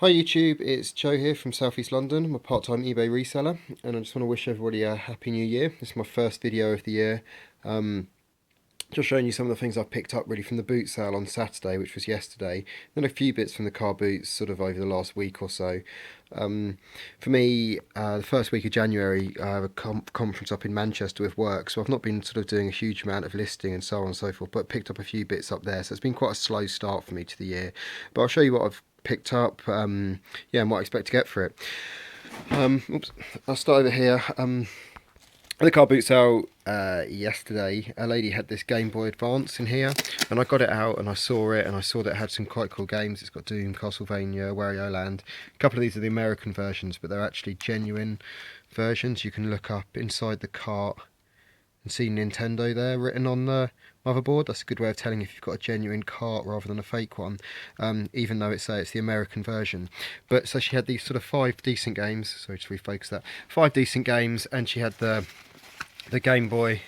Hi YouTube, it's Joe here from South East London. I'm a part-time eBay reseller and I just want to wish everybody a happy new year. This is my first video of the year. Just showing you some of the things I've picked up really from the boot sale on Saturday, which was yesterday. Then a few bits from the car boots sort of over the last week or so. For me, the first week of January, I have a conference up in Manchester with work, so I've not been sort of doing a huge amount of listing and so on and so forth, but picked up a few bits up there. So it's been quite a slow start for me to the year. But I'll show you what I've picked up, and what I expect to get for it. I'll start over here. At the car boot sale yesterday, a lady had this Game Boy Advance in here, and I got it out and I saw it, and I saw that it had some quite cool games. It's got Doom, Castlevania, Wario Land. A couple of these are the American versions, but they're actually genuine versions. You can look up inside the cart and see Nintendo there written on the motherboard. That's a good way of telling if you've got a genuine cart rather than a fake one, even though it's the American version. But so she had these sort of 5 decent games. Sorry, just refocus that. 5 decent games, and she had the Game Boy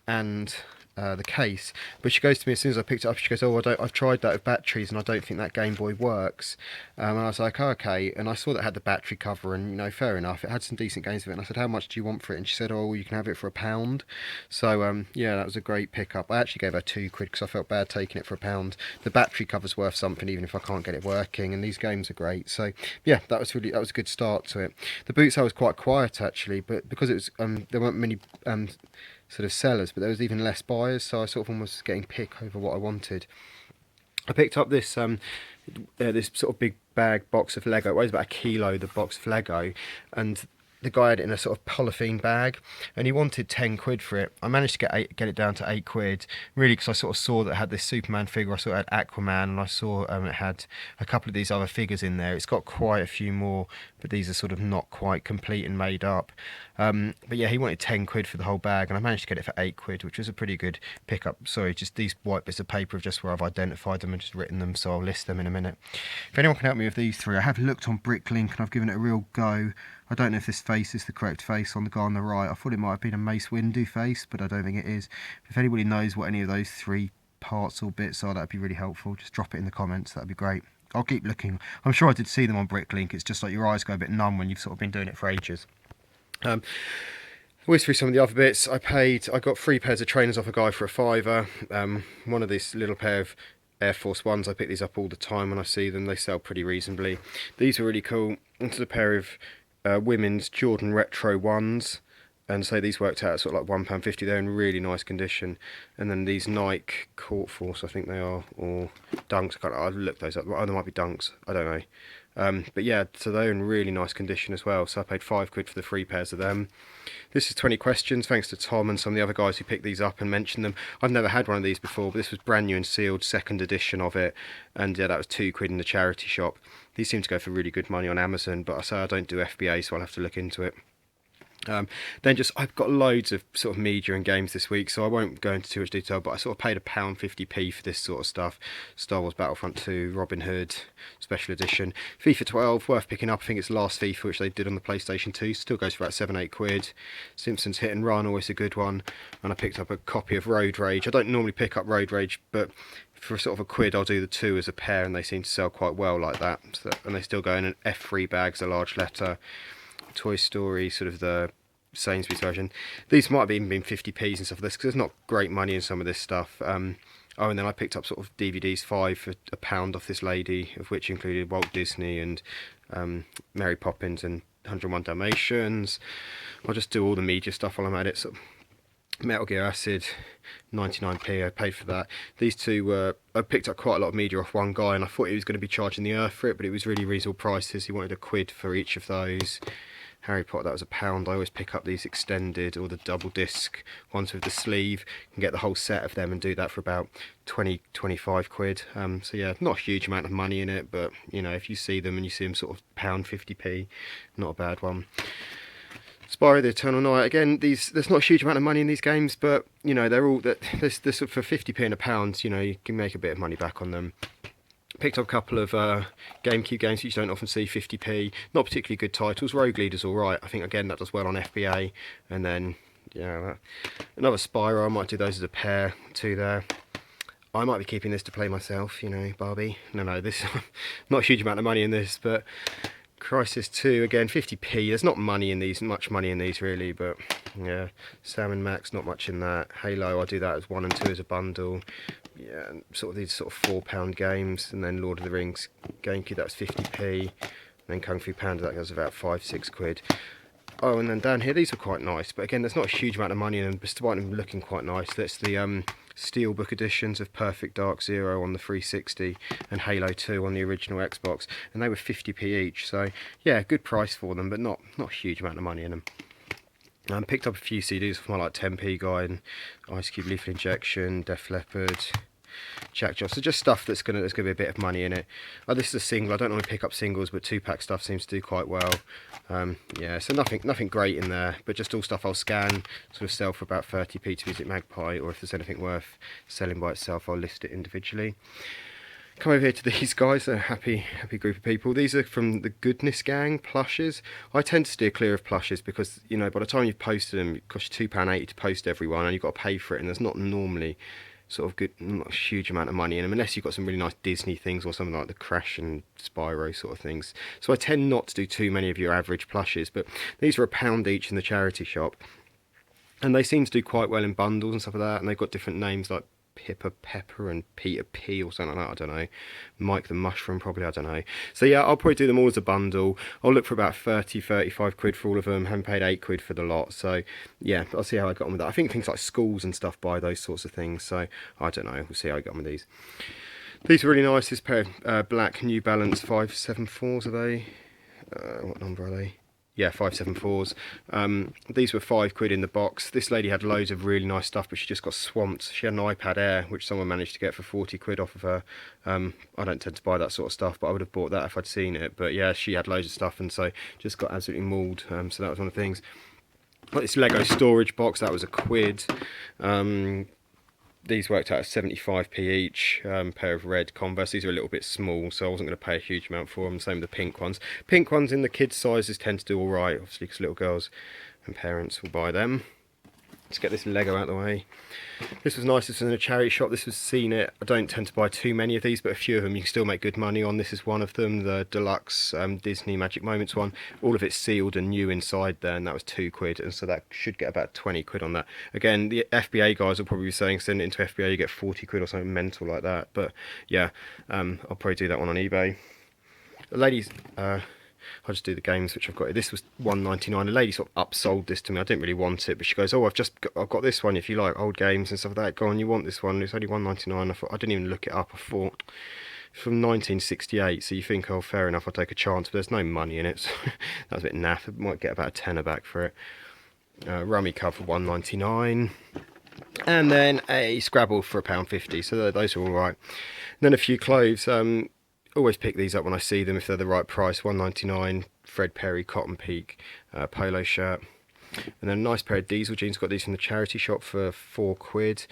and the case. But she goes to me as soon as I picked it up, she goes, "Oh, I've tried that with batteries and I don't think that Game Boy works." And I was like, "Oh, okay." And I saw that it had the battery cover, and fair enough, it had some decent games with it. And I said, "How much do you want for it?" And she said, "Oh, well, you can have it for £1." So yeah, that was a great pickup. I actually gave her £2 because I felt bad taking it for £1. The battery cover's worth something even if I can't get it working, and these games are great. So yeah, that was a good start to it. The boot sale was quite quiet actually, but because it was there weren't many sort of sellers, but there was even less buyers, so I sort of almost was getting pick over what I wanted. I picked up this this sort of big bag box of Lego. It weighs about 1 kilo, the box of Lego, and the guy had it in a sort of polythene bag, and he wanted £10 for it. I managed to get it down to £8, really, because I sort of saw that it had this Superman figure, I saw it had Aquaman, and I saw it had a couple of these other figures in there. It's got quite a few more, but these are sort of not quite complete and made up. But yeah, he wanted £10 for the whole bag, and I managed to get it for £8, which was a pretty good pickup. Sorry, just these white bits of paper are just where I've identified them and just written them, so I'll list them in a minute. If anyone can help me with these 3, I have looked on Bricklink and I've given it a real go. I don't know if this face is the correct face on the guy on the right. I thought it might have been a Mace Windu face, but I don't think it is. If anybody knows what any of those 3 parts or bits are, that'd be really helpful. Just drop it in the comments, that'd be great. I'll keep looking. I'm sure I did see them on Bricklink. It's just like your eyes go a bit numb when you've sort of been doing it for ages. Whiz through some of the other bits. I got 3 pairs of trainers off a guy for £5. One of these little pair of Air Force Ones, I pick these up all the time when I see them. They sell pretty reasonably. These are really cool. This is a pair of women's Jordan Retro ones, and so these worked out at sort of like £1.50. They're in really nice condition. And then these Nike Court Force, I think they are, or Dunks. I've looked those up. Oh, they might be Dunks. I don't know. But yeah, so they're in really nice condition as well. So I paid £5 for the 3 pairs of them. This is 20 questions, thanks to Tom and some of the other guys who picked these up and mentioned them. I've never had one of these before, but this was brand new and sealed, 2nd edition of it, and yeah, that was £2 in the charity shop. These seem to go for really good money on Amazon, but I say I don't do FBA, so I'll have to look into it. Then I've got loads of sort of media and games this week, so I won't go into too much detail, but I sort of paid £1.50 for this sort of stuff. Star Wars Battlefront 2, Robin Hood, Special Edition. FIFA 12, worth picking up. I think it's the last FIFA, which they did on the PlayStation 2. Still goes for about £7-8. Simpsons Hit and Run, always a good one. And I picked up a copy of Road Rage. I don't normally pick up Road Rage, but for sort of £1 I'll do the 2 as a pair, and they seem to sell quite well like that. And they still go in an F3 bags, a large letter. Toy Story, sort of the Sainsbury's version. These might have even been 50p's and stuff for this, because there's not great money in some of this stuff. Oh, and then I picked up sort of DVDs 5 for £1 off this lady, of which included Walt Disney and Mary Poppins and 101 Dalmatians. I'll just do all the media stuff while I'm at it. So Metal Gear Acid, 99p, I paid for that. These 2 were, I picked up quite a lot of media off one guy, and I thought he was going to be charging the earth for it, but it was really reasonable prices. He wanted £1 for each of those. Harry Potter, that was £1. I always pick up these extended or the double disc ones with the sleeve. You can get the whole set of them and do that for about 20-25 quid. So yeah, not a huge amount of money in it, but if you see them and you see them sort of £1.50p, not a bad one. Spyro the Eternal Night, again, there's not a huge amount of money in these games, but they're all that there's for 50p and £1, you can make a bit of money back on them. Picked up a couple of GameCube games which you don't often see, 50p. Not particularly good titles. Rogue Leader's alright. I think, again, that does well on FBA. And then, another Spyro. I might do those as a pair, 2 there. I might be keeping this to play myself, you know, Barbie. No, this not a huge amount of money in this, but Crisis 2, again, 50p. There's not money in these, much money in these really, but yeah. Sam and Max, not much in that. Halo, I do that as 1 and 2 as a bundle. Yeah, and sort of these sort of £4 games, and then Lord of the Rings GameCube, that was 50p. And then Kung Fu Panda, that goes about 5-6 quid. Oh, and then down here, these are quite nice, but again, there's not a huge amount of money in them, despite them looking quite nice. That's the Steelbook editions of Perfect Dark Zero on the 360 and Halo 2 on the original Xbox, and they were 50p each, so yeah, good price for them, but not a huge amount of money in them. Picked up a few CDs for my like 10p guy, and Ice Cube Lethal Injection, Def Leppard, Jack Joss, so just stuff there's gonna be a bit of money in it. Oh, this is a single. I don't normally pick up singles, but 2-pack stuff seems to do quite well. Yeah, so nothing great in there, but just all stuff I'll scan, sort of sell for about 30p to Music Magpie, or if there's anything worth selling by itself, I'll list it individually. Come over here to these guys, a happy group of people. These are from the Goodness Gang plushes. I tend to steer clear of plushes because, you know, by the time you've posted them, it costs you £2.80 to post every one, and you've got to pay for it, and there's not normally sort of good, not a huge amount of money in them, unless you've got some really nice Disney things or something like the Crash and Spyro sort of things. So I tend not to do too many of your average plushes, but these are £1 each in the charity shop, and they seem to do quite well in bundles and stuff like that, and they've got different names like Pippa Pepper and Peter P or something like that, I don't know. Mike the Mushroom probably, I don't know. So yeah, I'll probably do them all as a bundle. I'll look for about 35 quid for all of them. Haven't paid 8 quid for the lot, so yeah, I'll see how I got on with that. I think things like schools and stuff buy those sorts of things, so I don't know, we'll see how I get on with these. These are really nice. This pair of black New Balance 574s, are they? What number are they? Yeah, 574s. These were 5 quid in the box. This lady had loads of really nice stuff, but she just got swamped. She had an iPad Air, which someone managed to get for 40 quid off of her. I don't tend to buy that sort of stuff, but I would have bought that if I'd seen it. But yeah, she had loads of stuff, and so just got absolutely mauled. So that was one of the things. Like this Lego storage box, that was a quid. These worked out at 75p each, pair of red Converse. These are a little bit small, so I wasn't going to pay a huge amount for them. Same with the pink ones. Pink ones in the kids' sizes tend to do alright, obviously, because little girls and parents will buy them. Let's get this Lego out of the way. This was nice. This was in a charity shop. This was Seen It. I don't tend to buy too many of these, but a few of them you can still make good money on. This is one of them, the deluxe Disney Magic Moments one. All of it's sealed and new inside there, and that was 2 quid, and so that should get about 20 quid on that. Again, the FBA guys will probably be saying send it into FBA, you get 40 quid or something mental like that. But yeah, I'll probably do that one on eBay. The ladies, I'll just do the games which I've got. This was £1.99. A lady sort of upsold this to me. I didn't really want it, but she goes, "Oh, I've got this one. If you like old games and stuff like that, go on. You want this one? It's only £1.99." I thought, I didn't even look it up. I thought from 1968. So you think, oh, fair enough, I'll take a chance. But there's no money in it. So that was a bit naff. I might get about a tenner back for it. Rummy Cub for £1.99. And then a Scrabble for £1.50. So those are all right. And then a few clothes. Always pick these up when I see them if they're the right price. £1.99 Fred Perry Cotton Peak polo shirt, and then a nice pair of diesel jeans. Got these from the charity shop for 4 quid.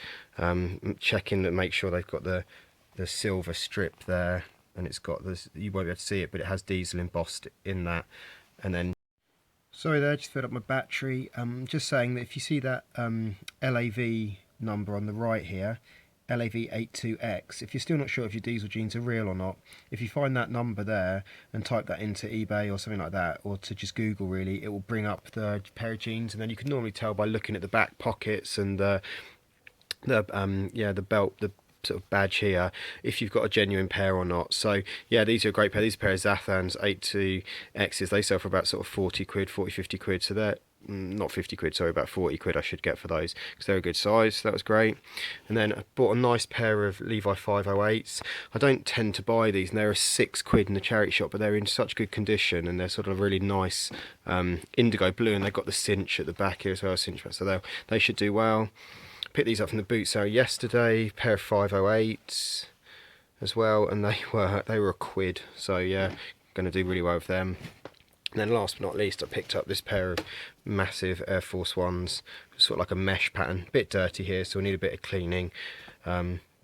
Checking that, make sure they've got the silver strip there, and it's got this. You won't be able to see it, but it has diesel embossed in that. And then, sorry there, just filled up my battery. Just saying that if you see that LAV number on the right here, LAV82X. If you're still not sure if your diesel jeans are real or not, if you find that number there and type that into eBay or something like that, or to just Google really, it will bring up the pair of jeans, and then you can normally tell by looking at the back pockets and the belt, the sort of badge here, if you've got a genuine pair or not. So yeah, these are a great pair. These are a pair of Zathans 82Xs. They sell for about sort of 40 quid, 50 quid. So they're not 50 quid, sorry, about 40 quid I should get for those, because they're a good size. So that was great. And then I bought a nice pair of Levi 508s. I don't tend to buy these, and they're 6 quid in the charity shop, but they're in such good condition, and they're sort of really nice indigo blue, and they've got the cinch at the back here as well, cinch back, so they should do well. Picked these up from the boot sale yesterday, pair of 508s as well, and they were a quid, so yeah, going to do really well with them. And then last but not least, I picked up this pair of massive Air Force Ones, sort of like a mesh pattern. A bit dirty here, so we need a bit of cleaning.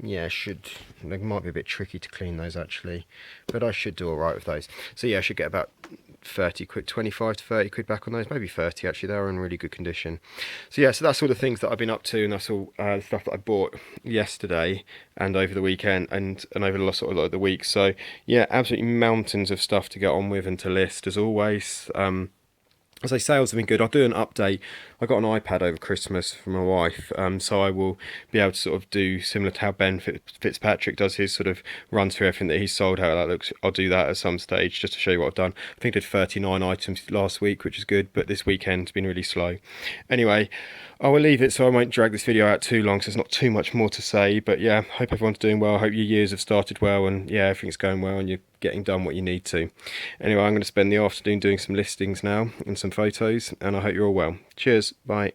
yeah, they might be a bit tricky to clean those actually, but I should do all right with those. So yeah, I should get about 30 quid, 25 to 30 quid back on those, maybe 30 actually. They're in really good condition. So yeah, so that's all the things that I've been up to, and that's all the stuff that I bought yesterday and over the weekend and over the last sort of lot of the week. So yeah, absolutely mountains of stuff to get on with and to list as always. As I say, sales have been good. I'll do an update. I got an iPad over Christmas from my wife, so I will be able to sort of do similar to how Ben Fitzpatrick does his sort of run through everything that he's sold, how that looks. I'll do that at some stage just to show you what I've done. I think I did 39 items last week, which is good, but this weekend's been really slow. Anyway, I will leave it so I won't drag this video out too long, so there's not too much more to say. But yeah, hope everyone's doing well. Hope your years have started well, and yeah, everything's going well, and you're getting done what you need to. Anyway, I'm going to spend the afternoon doing some listings now and some photos, and I hope you're all well. Cheers, bye.